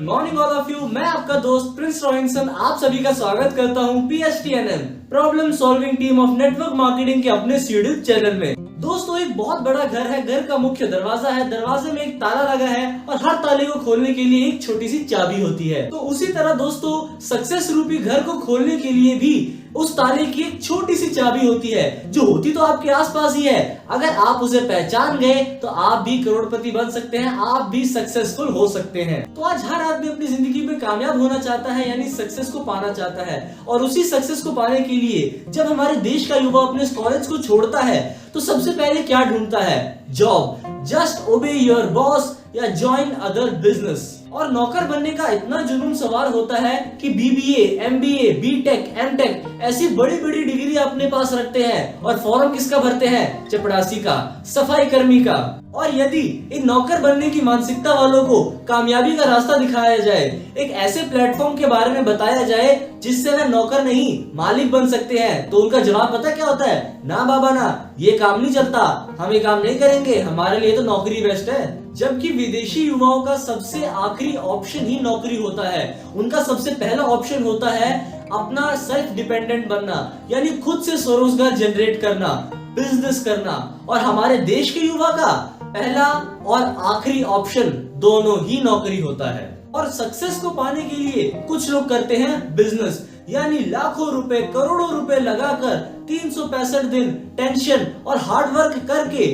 Morning all of you. मैं आपका दोस्त प्रिंस रॉबिन्सन आप सभी का स्वागत करता हूं PSTNM problem solving team of network marketing के अपने यूट्यूब चैनल में। दोस्तों, एक बहुत बड़ा घर है, घर का मुख्य दरवाजा है, दरवाजे में एक ताला लगा है और हर ताले को खोलने के लिए एक छोटी सी चाबी होती है। तो उसी तरह दोस्तों, सक्सेस रूपी घर को खोलने के लिए भी उस ताले की एक छोटी सी चाबी होती है, जो होती तो आपके आसपास ही है। अगर आप उसे पहचान गए तो आप भी करोड़पति बन सकते हैं, आप भी सक्सेसफुल हो सकते हैं। तो आज हर आदमी अपनी जिंदगी में कामयाब होना चाहता है, यानी सक्सेस को पाना चाहता है। और उसी सक्सेस को पाने के लिए जब हमारे देश का युवा अपने कॉलेज को छोड़ता है तो सबसे पहले क्या ढूंढता है? जॉब। जस्ट ओबे योर बॉस या ज्वाइन अदर बिजनेस। और नौकर बनने का इतना जुनून सवार होता है कि BBA, MBA, BTech, MTech ऐसी बड़ी बड़ी डिग्री अपने पास रखते हैं। और फॉर्म किसका भरते हैं? चपरासी का, सफाई कर्मी का। और यदि इन नौकर बनने की मानसिकता वालों को कामयाबी का रास्ता दिखाया जाए, एक ऐसे प्लेटफॉर्म के बारे में बताया जाए जिससे वह नौकर नहीं मालिक बन सकते हैं, तो उनका जवाब पता क्या होता है? ना बाबा ना, ये काम नहीं चलता, हम ये काम नहीं करेंगे, हमारे लिए तो नौकरी बेस्ट है। जबकि विदेशी युवाओं का सबसे आखिरी ऑप्शन ही नौकरी होता है। उनका सबसे पहला ऑप्शन होता है अपना सेल्फ डिपेंडेंट बनना, यानी खुद से स्वरोजगार जनरेट करना, बिजनेस करना। और हमारे देश के युवा का पहला और आखिरी ऑप्शन दोनों ही नौकरी होता है। और सक्सेस को पाने के लिए कुछ लोग करते हैं बिजनेस, यानी लाखों रुपए, करोड़ों रुपए लगाकर 365 दिन टेंशन और हार्डवर्क करके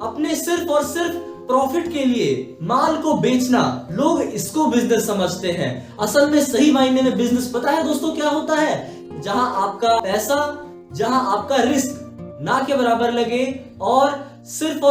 अपने सिर्फ और सिर्फ प्रॉफिट के लिए माल को बेचना। लोग इसको बिजनेस समझते हैं। असल में सही मायने में बिजनेस पता है दोस्तों क्या होता है? जहां आपका पैसा, जहां आपका रिस्क ना के बराबर लगे और सिर्फ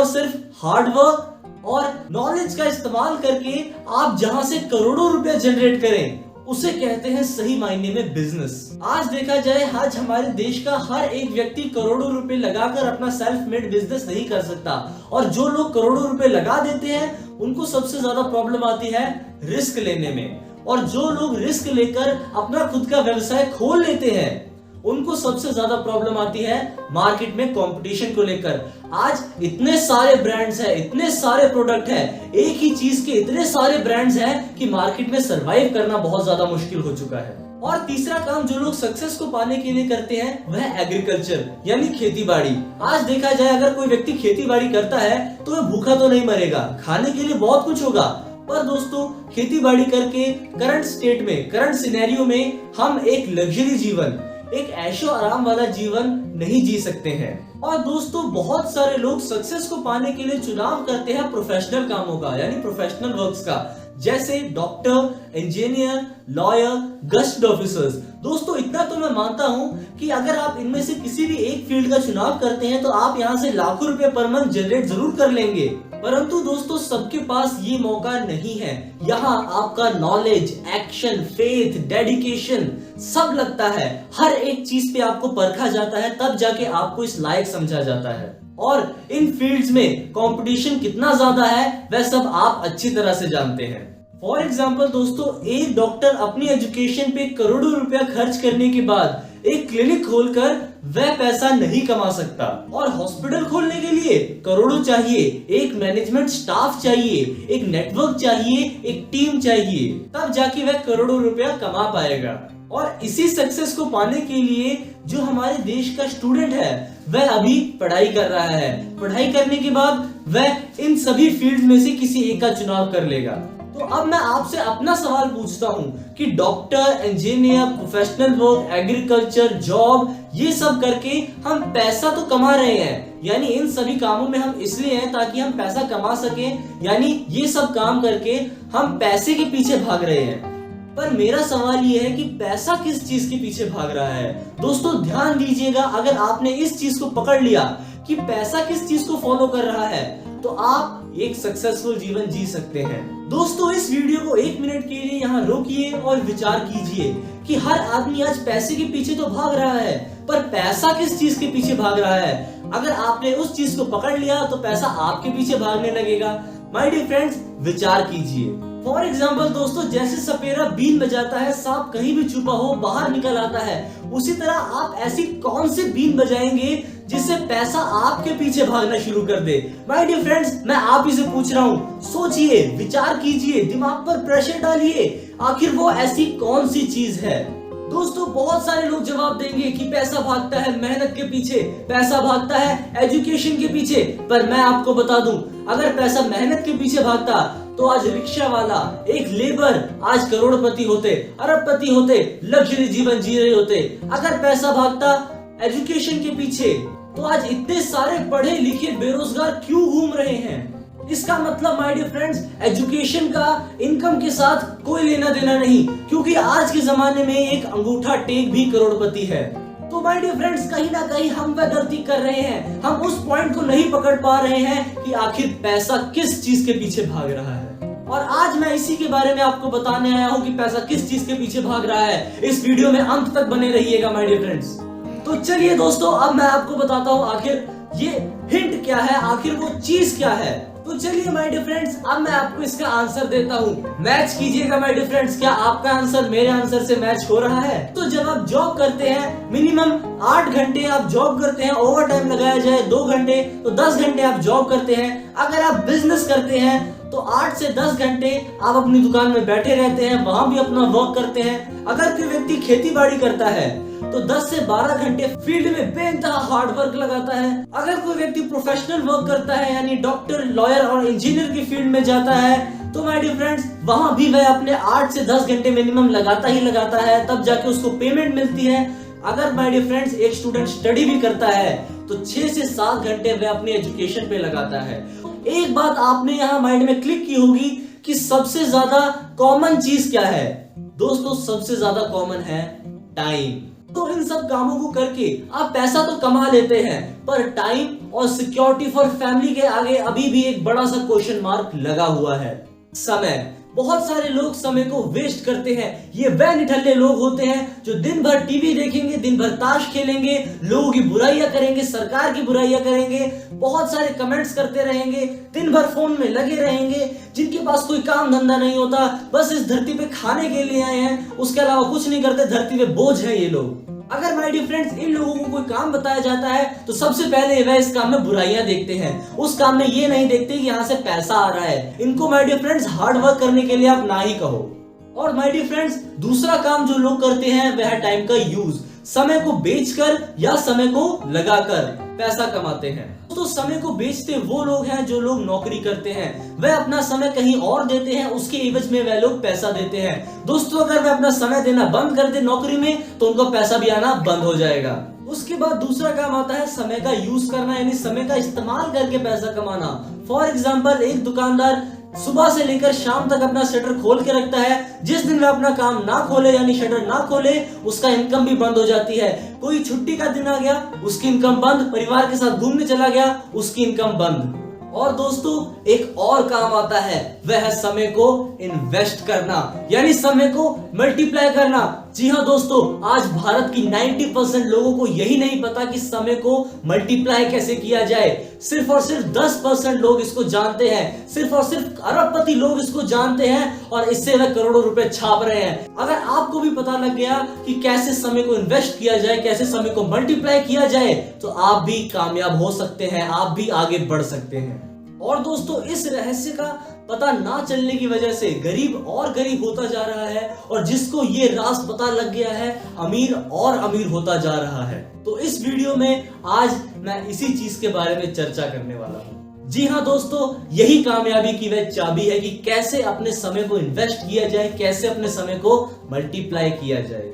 हार्डवर्क और नॉलेज का इस्तेमाल करके आप जहां से करोड़ों रुपया जनरेट करें, उसे कहते हैं सही मायने में बिजनेस। आज देखा जाए, आज हमारे देश का हर एक व्यक्ति करोड़ों रुपए लगाकर अपना सेल्फ मेड बिजनेस नहीं कर सकता। और जो लोग करोड़ों रुपए लगा देते हैं उनको सबसे ज्यादा प्रॉब्लम आती है रिस्क लेने में। और जो लोग रिस्क लेकर अपना खुद का व्यवसाय खोल लेते हैं उनको सबसे ज्यादा प्रॉब्लम आती है मार्केट में कंपटीशन को लेकर। आज इतने सारे ब्रांड्स हैं, इतने सारे प्रोडक्ट हैं, एक ही चीज के इतने सारे ब्रांड्स हैं कि मार्केट में सरवाइव करना बहुत ज्यादा मुश्किल हो चुका है। और तीसरा काम जो लोग सक्सेस को पाने के लिए करते हैं वह है एग्रीकल्चर, यानी खेती बाड़ी। आज देखा जाए, अगर कोई व्यक्ति खेती बाड़ी करता है तो वह भूखा तो नहीं मरेगा, खाने के लिए बहुत कुछ होगा। पर दोस्तों, खेती बाड़ी करके करंट स्टेट में, करंट सिनेरियो में हम एक लग्जरी जीवन, एक ऐशो आराम वाला जीवन नहीं जी सकते हैं। और दोस्तों, बहुत सारे लोग सक्सेस को पाने के लिए चुनाव करते हैं प्रोफेशनल कामों का, यानी प्रोफेशनल वर्क्स का, जैसे doctor, engineer, lawyer, gust officers. दोस्तों, इतना तो मैं मानता हूं कि अगर आप इनमें से किसी भी एक फील्ड का चुनाव करते हैं तो आप यहां से लाखों रुपए पर मंथ जनरेट जरूर कर लेंगे। परंतु दोस्तों, सबके पास ये मौका नहीं है। यहाँ आपका नॉलेज, एक्शन, फेथ, डेडिकेशन सब लगता है। हर एक चीज पे आपको परखा जाता है, तब जाके आपको इस लायक समझा जाता है। और इन फील्ड्स में कंपटीशन कितना ज्यादा है वह सब आप अच्छी तरह से जानते हैं। फॉर एग्जाम्पल दोस्तों, एक डॉक्टर अपनी एजुकेशन पे करोड़ों रुपया खर्च करने के बाद एक क्लिनिक खोलकर वह पैसा नहीं कमा सकता। और हॉस्पिटल खोलने के लिए करोड़ों चाहिए, एक मैनेजमेंट स्टाफ चाहिए, एक नेटवर्क चाहिए, एक टीम चाहिए, तब जाके वह करोड़ों रुपया कमा पाएगा। और इसी सक्सेस को पाने के लिए जो हमारे देश का स्टूडेंट है वह अभी पढ़ाई कर रहा है। पढ़ाई करने के बाद वह इन सभी फील्ड में से किसी एक का चुनाव कर लेगा। तो अब मैं आपसे अपना सवाल पूछता हूं कि doctor, engineer, professional work, agriculture, job, ये सब करके हम पैसा तो कमा रहे हैं, यानी इन सभी कामों में हम इसलिए हैं ताकि हम पैसा कमा सकें, यानी ये सब काम करके हम पैसे के पीछे भाग रहे हैं। पर मेरा सवाल ये है कि पैसा किस चीज के पीछे भाग रहा है? दोस्तों, ध्यान दीजिएगा, अगर आपने इस चीज को पकड़ लिया कि पैसा किस चीज को फॉलो कर रहा है तो आप एक सक्सेसफुल जीवन जी सकते हैं। दोस्तों, इस वीडियो को 1 मिनट के लिए यहाँ रोकिए और विचार कीजिए कि हर आदमी आज पैसे के पीछे तो भाग रहा है, पर पैसा किस चीज के पीछे भाग रहा है? अगर आपने उस चीज को पकड़ लिया तो पैसा आपके पीछे भागने लगेगा। माय डियर फ्रेंड्स, विचार कीजिए। फॉर एग्जाम्पल दोस्तों, जैसे सपेरा बीन बजाता है, सांप कहीं भी छुपा हो बाहर निकल आता है, उसी तरह आप ऐसी कौन सी बीन बजाएंगे जिससे पैसा आपके पीछे भागना शुरू कर दे। माय डियर फ्रेंड्स, मैं आप ही से पूछ रहा हूँ, सोचिए, विचार कीजिए, दिमाग पर प्रेशर डालिए, आखिर वो ऐसी कौन सी चीज है। दोस्तों, बहुत सारे लोग जवाब देंगे कि पैसा भागता है मेहनत के पीछे, पैसा भागता है एजुकेशन के पीछे। पर मैं आपको बता दूं, अगर पैसा मेहनत के पीछे भागता तो आज रिक्शा वाला, एक लेबर आज करोड़पति होते, अरबपति होते, लग्जरी जीवन जी रहे होते। अगर पैसा भागता एजुकेशन के पीछे तो आज इतने सारे पढ़े लिखे बेरोजगार क्यों घूम रहे हैं। इसका मतलब माय डियर फ्रेंड्स, एजुकेशन का इनकम के साथ कोई लेना देना नहीं, क्योंकि आज के जमाने में एक अंगूठा टेक भी करोड़पति है। तो माय डियर फ्रेंड्स, कहीं ना कहीं हम वह गलती कर रहे हैं, हम उस पॉइंट को नहीं पकड़ पा रहे हैं कि आखिर पैसा किस चीज के पीछे भाग रहा है। और आज मैं इसी के बारे में आपको बताने आया हूँ कि पैसा किस चीज के पीछे भाग रहा है। इस वीडियो में अंत तक बने रहिएगा माय डियर फ्रेंड्स। तो चलिए दोस्तों, अब मैं आपको बताता हूँ आखिर ये हिंट क्या है, आखिर वो चीज क्या है। तो चलिए माय डियर फ्रेंड्स, अब मैं आपको इसका आंसर देता हूँ। मैच कीजिएगा माय डियर फ्रेंड्स, क्या आपका आंसर मेरे आंसर से मैच हो रहा है। तो जब आप जॉब करते हैं, मिनिमम 8 घंटे आप जॉब करते हैं, ओवर टाइम लगाया जाए 2 घंटे, तो 10 घंटे आप जॉब करते हैं। अगर आप बिजनेस करते हैं तो 8 से 10 घंटे आप अपनी दुकान में बैठे रहते हैं, वहां भी अपना वर्क करते हैं। अगर कोई व्यक्ति खेती बाड़ी करता है तो 10 से 12 घंटे फील्ड में बेइंतहा हार्ड वर्क लगाता है। अगर कोई व्यक्ति प्रोफेशनल वर्क करता है, यानी डॉक्टर, लॉयर और इंजीनियर की फील्ड में जाता है, तो माय डियर फ्रेंड्स, वहां भी वह अपने 8 से 10 घंटे मिनिमम लगाता ही लगाता है, तब जाके उसको पेमेंट मिलती है। अगर माय डियर फ्रेंड्स एक स्टूडेंट स्टडी भी करता है तो 6 से 7 घंटे वह अपनी एजुकेशन पे लगाता है। एक बात आपने यहाँ माइंड में क्लिक की होगी कि सबसे ज्यादा कॉमन चीज क्या है। दोस्तों, सबसे ज्यादा कॉमन है टाइम। तो इन सब कामों को करके आप पैसा तो कमा लेते हैं, पर टाइम और सिक्योरिटी फॉर फैमिली के आगे अभी भी एक बड़ा सा क्वेश्चन मार्क लगा हुआ है, समय। बहुत सारे लोग समय को वेस्ट करते हैं। ये वह निठल्ले लोग होते हैं जो दिन भर टीवी देखेंगे, दिन भर ताश खेलेंगे, लोगों की बुराइयां करेंगे, सरकार की बुराइयां करेंगे, बहुत सारे कमेंट्स करते रहेंगे, दिन भर फोन में लगे रहेंगे, जिनके पास कोई काम धंधा नहीं होता, बस इस धरती पे खाने के लिए आए हैं, उसके अलावा कुछ नहीं करते, धरती पे बोझ है ये लोग। अगर माय डियर फ्रेंड्स इन लोगों को कोई काम बताया जाता है तो सबसे पहले वह इस काम में बुराइयां देखते हैं, उस काम में ये नहीं देखते कि यहाँ से पैसा आ रहा है। इनको my dear friends hard work करने के लिए आप ना ही कहो। और माय डियर फ्रेंड्स, दूसरा काम जो लोग करते हैं वह है टाइम का यूज। समय को बेचकर या समय को लगाकर पैसा कमाते हैं। तो समय को बेचते वो लोग हैं जो लोग नौकरी करते हैं, वह अपना समय कहीं और देते हैं, उसके एवज में वह लोग पैसा देते हैं। दोस्तों, अगर वह अपना समय देना बंद कर दे नौकरी में तो उनको पैसा भी आना बंद हो जाएगा। उसके बाद दूसरा काम आता है समय का यूज करना, यानी समय का इस्तेमाल करके पैसा कमाना। फॉर एग्जाम्पल, एक दुकानदार सुबह से लेकर शाम तक अपना शटर खोल के रखता है। जिस दिन वह अपना काम ना खोले, यानी शटर ना खोले, उसका इनकम भी बंद हो जाती है। कोई छुट्टी का दिन आ गया, उसकी इनकम बंद। परिवार के साथ घूमने चला गया, उसकी इनकम बंद। और दोस्तों, एक और काम आता है, वह है समय को इन्वेस्ट करना, यानी समय को मल्टीप्लाई करना। जी हाँ दोस्तों, आज भारत की 90% लोगों को यही नहीं पता कि समय को मल्टीप्लाई कैसे किया जाए। सिर्फ और सिर्फ 10% लोग इसको जानते हैं, सिर्फ और सिर्फ अरबपति लोग इसको जानते हैं, और इससे वह करोड़ों रुपए छाप रहे हैं। अगर आपको भी पता लग गया कि कैसे समय को इन्वेस्ट किया जाए, कैसे समय को मल्टीप्लाई किया जाए, तो आप भी कामयाब हो सकते हैं, आप भी आगे बढ़ सकते हैं। और दोस्तों, इस रहस्य का पता ना चलने की वजह से गरीब और गरीब होता जा रहा है, और जिसको ये राज पता लग गया है, अमीर और अमीर होता जा रहा है। तो इस वीडियो में आज मैं इसी चीज के बारे में चर्चा करने वाला हूँ। जी हाँ दोस्तों, यही कामयाबी की वह चाबी है कि कैसे अपने समय को इन्वेस्ट किया जाए, कैसे अपने समय को मल्टीप्लाई किया जाए।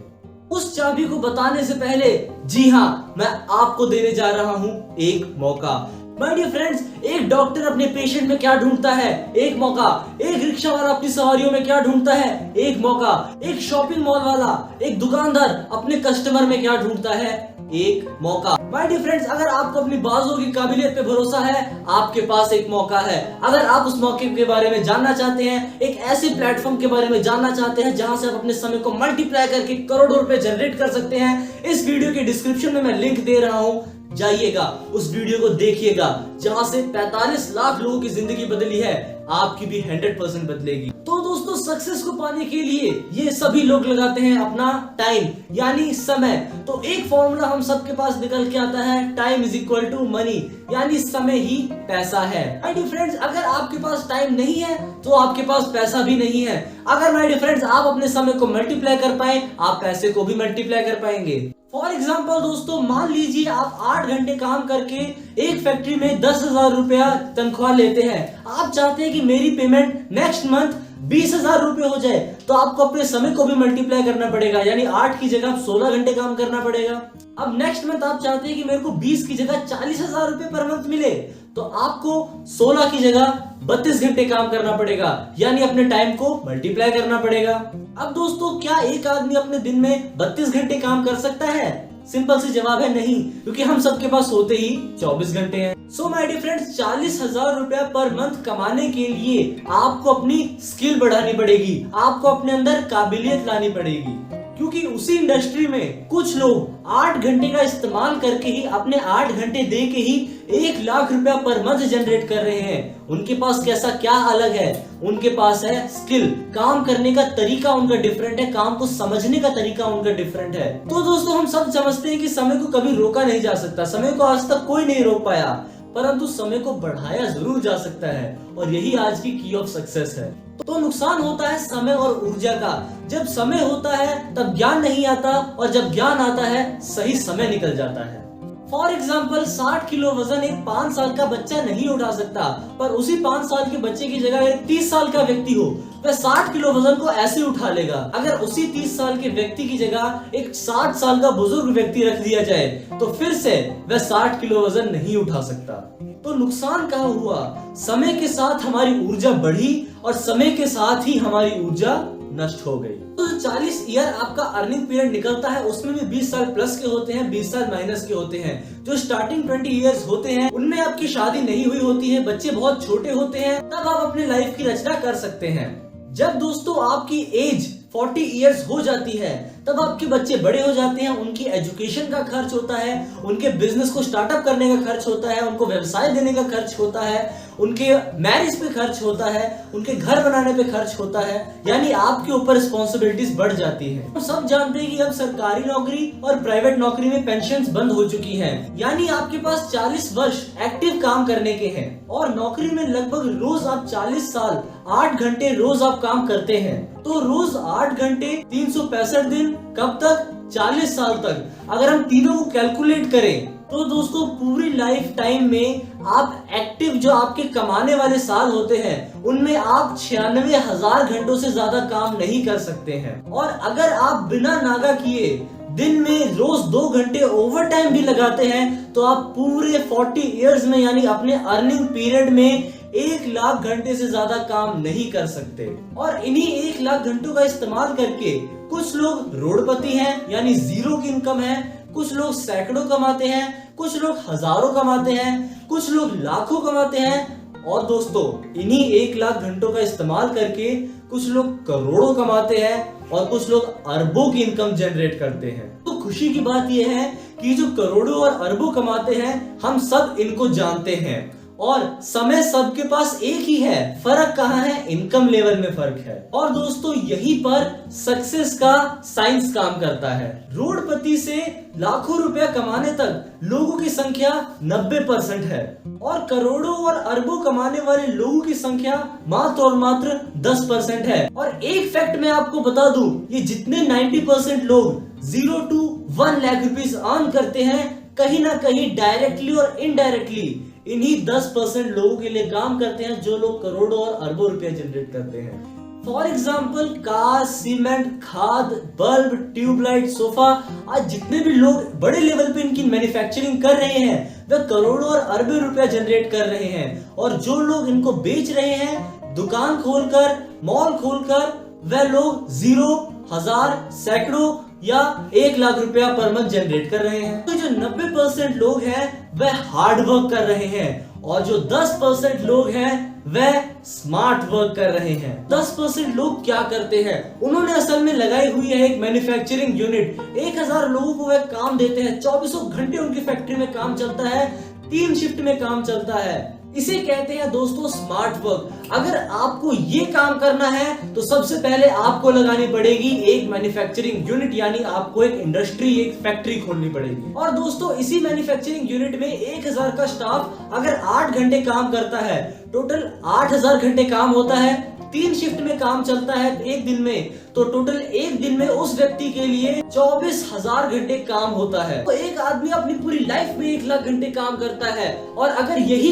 उस चाबी को बताने से पहले, जी हाँ, मैं आपको देने जा रहा हूँ एक मौका। माय डियर फ्रेंड्स, एक डॉक्टर अपने पेशेंट में क्या ढूंढता है? एक मौका। एक रिक्शा वाला अपनी सवारियों में क्या ढूंढता है? एक मौका। एक शॉपिंग मॉल वाला, एक दुकानदार अपने कस्टमर में क्या ढूंढता है? एक मौका। माय डियर फ्रेंड्स, अगर आपको अपनी बाजुओं की काबिलियत पे भरोसा है, आपके पास एक मौका है। अगर आप उस मौके के बारे में जानना चाहते हैं, एक ऐसे प्लेटफॉर्म के बारे में जानना चाहते हैं जहां से आप अपने समय को मल्टीप्लाई करके करोड़ों रुपए जनरेट कर सकते हैं, इस वीडियो के डिस्क्रिप्शन में मैं लिंक दे रहा हूं, जाइएगा, उस वीडियो को देखिएगा, जहां से 45 लाख लोगों की जिंदगी बदली है। आपकी भी 100% बदलेगी। तो दोस्तों सक्सेस को पाने के लिए ये सभी लोग लगाते हैं अपना टाइम यानी समय। तो एक फॉर्मूला हम सबके पास निकल के आता है, time is equal to money, यानी समय ही पैसा है। माय डियर फ्रेंड्स, अगर आपके पास टाइम नहीं है तो आपके पास पैसा भी नहीं है। अगर माय डियर फ्रेंड्स आप अपने समय को मल्टीप्लाई कर पाए, आप पैसे को भी मल्टीप्लाई कर पाएंगे। फॉर एग्जाम्पल दोस्तों, मान लीजिए आप 8 घंटे काम करके एक फैक्ट्री में 10,000 रुपया तनख्वाह लेते हैं। आप चाहते हैं कि मेरी पेमेंट नेक्स्ट मंथ 20,000 रुपए हो जाए, तो आपको अपने समय को भी मल्टीप्लाई करना पड़ेगा, यानी 8 की जगह 16 घंटे काम करना पड़ेगा। अब नेक्स्ट मंथ आप चाहते हैं कि मेरे को 20 की जगह 40,000 रुपए पर मंथ मिले, तो आपको 16 की जगह 32 घंटे काम करना पड़ेगा, यानी अपने टाइम को मल्टीप्लाई करना पड़ेगा। अब दोस्तों, क्या एक आदमी अपने दिन में 32 घंटे काम कर सकता है? सिंपल सी जवाब है नहीं, क्योंकि हम सबके पास होते ही 24 घंटे हैं। सो माय डियर फ्रेंड्स, 40,000 रुपया पर मंथ कमाने के लिए आपको अपनी स्किल बढ़ानी पड़ेगी, आपको अपने अंदर काबिलियत लानी पड़ेगी, क्योंकि उसी इंडस्ट्री में कुछ लोग 8 घंटे का इस्तेमाल करके ही, अपने 8 घंटे दे के ही 1 लाख रुपया पर मंथ जनरेट कर रहे हैं। उनके पास कैसा क्या अलग है? उनके पास है स्किल, काम करने का तरीका उनका डिफरेंट है, काम को समझने का तरीका उनका डिफरेंट है। तो दोस्तों, हम सब समझते हैं कि समय को कभी रोका नहीं जा सकता, समय को आज तक कोई नहीं रोक पाया, परंतु समय को बढ़ाया जरूर जा सकता है, और यही आज की की ऑफ सक्सेस है। तो नुकसान होता है समय और ऊर्जा का। जब समय होता है तब ज्ञान नहीं आता, और जब ज्ञान आता है सही समय निकल जाता है। फॉर एग्जाम्पल, 60 किलो वजन एक 5 साल का बच्चा नहीं उठा सकता, पर उसी 5 साल के बच्चे की जगह एक 30 साल का व्यक्ति हो, वह 60 किलो वजन को ऐसे उठा लेगा। अगर उसी 30 साल के व्यक्ति की जगह एक 60 साल का बुजुर्ग व्यक्ति रख दिया जाए, तो फिर से वह 60 किलो वजन नहीं उठा सकता। तो नुकसान कहाँ हुआ? समय के साथ हमारी ऊर्जा बढ़ी और समय के साथ ही हमारी ऊर्जा नष्ट हो गई। तो 40 ईयर आपका अर्निंग पीरियड निकलता है, उसमें भी 20 साल प्लस के होते हैं, 20 साल माइनस के होते हैं। जो स्टार्टिंग 20 ईयर्स होते हैं, उनमें आपकी शादी नहीं हुई होती है, बच्चे बहुत छोटे होते हैं, तब आप अपनी लाइफ की रचना कर सकते हैं। जब दोस्तों आपकी एज 40 ईयर्स हो जाती है, तब आपके बच्चे बड़े हो जाते हैं, उनकी एजुकेशन का खर्च होता है, उनके बिजनेस को स्टार्टअप करने का खर्च होता है, उनको व्यवसाय देने का खर्च होता है, उनके मैरिज पे खर्च होता है, उनके घर बनाने पे खर्च होता है, यानी आपके ऊपर रिस्पॉन्सिबिलिटीज बढ़ जाती है। हम सब जानते हैं कि अब सरकारी नौकरी और प्राइवेट नौकरी में पेंशन्स बंद हो चुकी हैं, यानी आपके पास 40 वर्ष एक्टिव काम करने के हैं, और नौकरी में लगभग रोज आप 40 साल 8 घंटे रोज आप काम करते हैं। तो रोज 8 घंटे 365 दिन, कब तक? 40 साल तक। अगर हम तीनों को कैलकुलेट करें तो दोस्तों पूरी लाइफ टाइम में आप एक्टिव, जो आपके कमाने वाले साल होते हैं, उनमें आप 96,000 घंटों से ज्यादा काम नहीं कर सकते हैं। और अगर आप बिना नागा किए दिन में रोज 2 घंटे ओवर टाइम भी लगाते हैं, तो आप पूरे 40 इयर्स में, यानी अपने अर्निंग पीरियड में 1 लाख घंटे से ज्यादा काम नहीं कर सकते। और इन्हीं 1 लाख घंटों का इस्तेमाल करके कुछ लोग रोडपति हैं, यानी जीरो की इनकम है, कुछ लोग सैकड़ों कमाते हैं, कुछ लोग हजारों कमाते हैं, कुछ लोग लाखों कमाते हैं, और दोस्तों इन्हीं 1 लाख घंटों का इस्तेमाल करके कुछ लोग करोड़ों कमाते हैं और कुछ लोग अरबों की इनकम जनरेट करते हैं। तो खुशी की बात यह है कि जो करोड़ों और अरबों कमाते हैं, हम सब इनको जानते हैं, और समय सबके पास एक ही है, फर्क कहाँ है? इनकम लेवल में फर्क है। और दोस्तों यहीं पर सक्सेस का साइंस काम करता है। रोडपति से लाखों रुपया कमाने तक लोगों की संख्या 90% है, और करोड़ों और अरबों कमाने वाले लोगों की संख्या मात्र और मात्र 10% है। और एक फैक्ट मैं आपको बता दूं, ये जितने 90% लोग 0 to 1 लाख रुपीस अर्न करते हैं, कहीं ना कहीं डायरेक्टली और इनडायरेक्टली इन्हीं 10% लोगों के लिए काम करते हैं, जो लोग करोड़ों और अरबों रुपया जनरेट करते हैं। फॉर एग्जाम्पल, कार, सीमेंट, खाद, बल्ब, ट्यूबलाइट, सोफा, आज जितने भी लोग बड़े लेवल पे इनकी मैन्युफैक्चरिंग कर रहे हैं, वे करोड़ों और अरबों रुपया जनरेट कर रहे हैं। और जो लोग इनको बेच रहे हैं, दुकान खोलकर, मॉल खोलकर, वह लोग 0, 1000, सैकड़ों या 1 लाख रुपया पर मंथ जनरेट कर रहे हैं। तो जो 90% लोग हैं वह हार्ड वर्क कर रहे हैं, और जो 10% लोग हैं वह स्मार्ट वर्क कर रहे हैं। 10% लोग क्या करते हैं? उन्होंने असल में लगाई हुई है एक मैन्युफैक्चरिंग यूनिट। 1000 लोगों को वह काम देते हैं, 24 घंटे उनकी फैक्ट्री में काम चलता है, 3 शिफ्ट में काम चलता है। इसे कहते हैं दोस्तों स्मार्ट वर्क। अगर आपको ये काम करना है तो सबसे पहले आपको लगानी पड़ेगी एक मैन्युफैक्चरिंग यूनिट, यानी आपको एक इंडस्ट्री, एक फैक्ट्री खोलनी पड़ेगी। और दोस्तों इसी मैन्युफैक्चरिंग यूनिट में 1000 का स्टाफ अगर 8 घंटे काम करता है, टोटल 8000 घंटे काम होता है, 3 शिफ्ट में काम चलता है एक दिन में, तो टोटल एक दिन में उस व्यक्ति के लिए 24,000 घंटे काम होता है। तो एक आदमी अपनी पूरी लाइफ में 1 लाख घंटे काम करता है, और अगर यही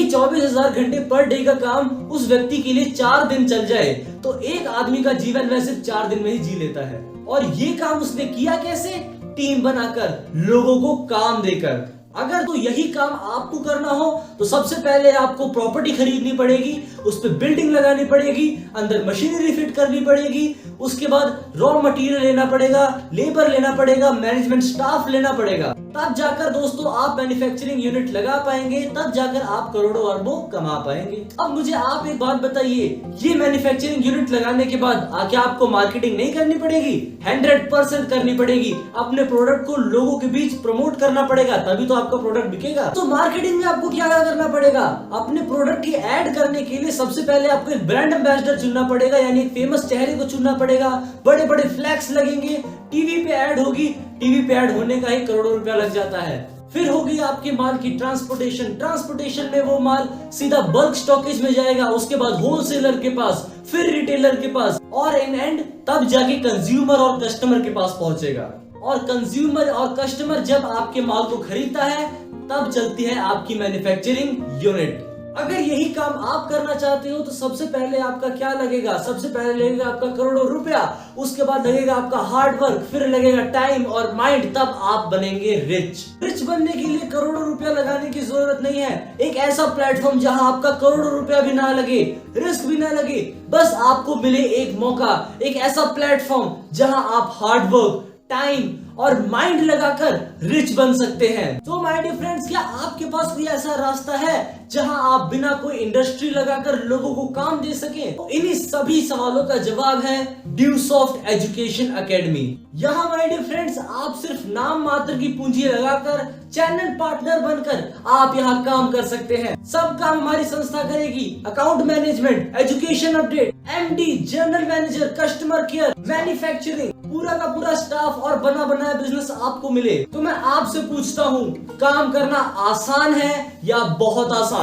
24,000 घंटे पर डे का काम उस व्यक्ति के लिए 4 दिन चल जाए तो एक आदमी का जीवन वह सिर्फ 4 दिन में ही जी लेता है। और ये काम उसने किया कैसे? टीम बनाकर, लोगों को काम देकर। अगर तो यही काम आपको करना हो तो सबसे पहले आपको प्रॉपर्टी खरीदनी पड़ेगी, उस पर बिल्डिंग लगानी पड़ेगी, अंदर मशीनरी फिट करनी पड़ेगी, उसके बाद रॉ मटेरियल लेना पड़ेगा, लेबर लेना पड़ेगा, मैनेजमेंट स्टाफ लेना पड़ेगा। तब जाकर दोस्तों आप मैन्युफैक्चरिंग यूनिट लगा पाएंगे, तब जाकर आप करोड़ों अरबों कमा पाएंगे। अब मुझे आप एक बात बताइए, ये मैन्युफैक्चरिंग यूनिट लगाने के बाद क्या आपको मार्केटिंग नहीं करनी पड़ेगी? 100% करनी पड़ेगी। अपने प्रोडक्ट को लोगों के बीच प्रमोट करना पड़ेगा, तभी तो आपका प्रोडक्ट बिकेगा। तो मार्केटिंग में आपको क्या करना पड़ेगा? अपने प्रोडक्ट की ऐड करने के लिए सबसे पहले आपको एक ब्रांड एम्बेसडर चुनना पड़ेगा, यानी एक फेमस चेहरे को चुनना पड़ेगा। बड़े बड़े फ्लैक्स लगेंगे, टीवी पे ऐड होगी, टीवी पे ऐड होने का ही करोड़ों रुपया लग जाता है। फिर होगी आपके माल की ट्रांसपोर्टेशन में वो माल सीधा बल्क स्टॉकेज में जाएगा, उसके बाद होलसेलर के पास, फिर रिटेलर के पास, और इन एंड तब जाके कंज्यूमर और कस्टमर के पास पहुंचेगा। और कंज्यूमर और कस्टमर जब आपके माल को खरीदता है तब चलती है आपकी मैन्युफैक्चरिंग यूनिट। अगर यही काम आप करना चाहते हो तो सबसे पहले आपका क्या लगेगा? सबसे पहले लगेगा आपका करोड़ों रुपया, उसके बाद लगेगा आपका हार्ड वर्क, फिर लगेगा टाइम और माइंड, तब आप बनेंगे रिच बनने के लिए करोड़ों रुपया लगाने की जरूरत नहीं है। एक ऐसा प्लेटफॉर्म जहां आपका करोड़ों रुपया भी ना लगे, रिस्क भी ना लगे, बस आपको मिले एक मौका, एक ऐसा प्लेटफॉर्म जहां आप हार्ड वर्क, टाइम और माइंड लगाकर रिच बन सकते हैं। तो माय डियर फ्रेंड्स, क्या आपके पास कोई ऐसा रास्ता है जहां आप बिना कोई इंडस्ट्री लगाकर लोगों को काम दे सके? तो इन्हीं सभी सवालों का जवाब है ड्यूसॉफ्ट एजुकेशन एकेडमी। यहाँ माय डियर फ्रेंड्स, आप सिर्फ नाम मात्र की पूंजी लगाकर चैनल पार्टनर बनकर आप यहाँ काम कर सकते हैं। सब काम हमारी संस्था करेगी। Account management, education update, MD, general manager, customer care, manufacturing, पूरा का पूरा स्टाफ और बना बनाया बिजनेस आपको मिले। तो मैं आपसे पूछता हूँ, काम करना आसान है या बहुत आसान?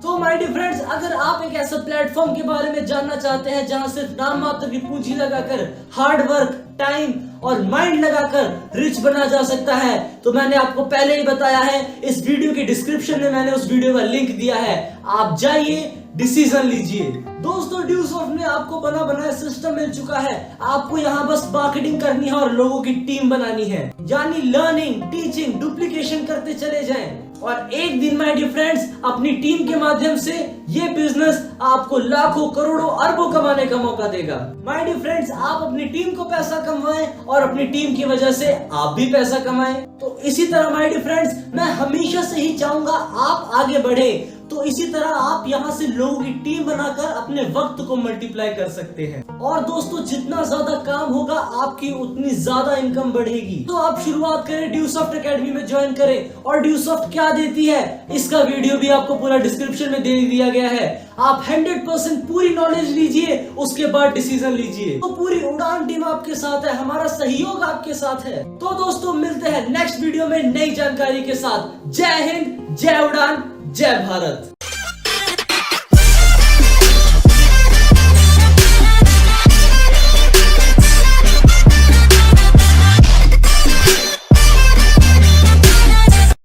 तो माय डियर फ्रेंड्स, अगर आप एक ऐसा प्लेटफॉर्म के बारे में जानना चाहते हैं जहां सिर्फ नाम मात्र की पूंजी लगाकर हार्ड वर्क, टाइम और माइंड लगाकर रिच बना जा सकता है, तो मैंने आपको पहले ही बताया है, इस वीडियो के डिस्क्रिप्शन में मैंने उस वीडियो का लिंक दिया है, आप जाइए, डिसीजन लीजिए। दोस्तों ड्यूसॉफ्ट में आपको बना बनाया सिस्टम मिल चुका है, आपको यहाँ बस मार्केटिंग करनी है और लोगों की टीम बनानी है, यानी लर्निंग, टीचिंग, डुप्लीकेशन करते चले जाएं, और एक दिन माय डियर फ्रेंड्स अपनी टीम के माध्यम से ये बिजनेस आपको लाखों, करोड़ों, अरबों कमाने का मौका देगा। माय डियर फ्रेंड्स, आप अपनी टीम को पैसा कमाएं और अपनी टीम की वजह से आप भी पैसा कमाएं। तो इसी तरह माय डियर फ्रेंड्स, मैं हमेशा से ही चाहूंगा आप आगे बढ़े। तो इसी तरह आप यहाँ से लोगों की टीम बनाकर अपने वक्त को मल्टीप्लाई कर सकते हैं। और दोस्तों, जितना ज्यादा काम होगा आपकी उतनी ज्यादा इनकम बढ़ेगी। तो आप शुरुआत करें, ड्यूसॉफ्ट एकेडमी में ज्वाइन करें। और ड्यूसॉफ्ट क्या देती है इसका वीडियो भी आपको पूरा डिस्क्रिप्शन में दे दिया गया है। आप 100% पूरी नॉलेज लीजिए, उसके बाद डिसीजन लीजिए। तो पूरी उड़ान टीम आपके साथ है, हमारा सहयोग आपके साथ है। तो दोस्तों, मिलते हैं नेक्स्ट वीडियो में नई जानकारी के साथ। जय हिंद, जय उड़ान, जय भारत।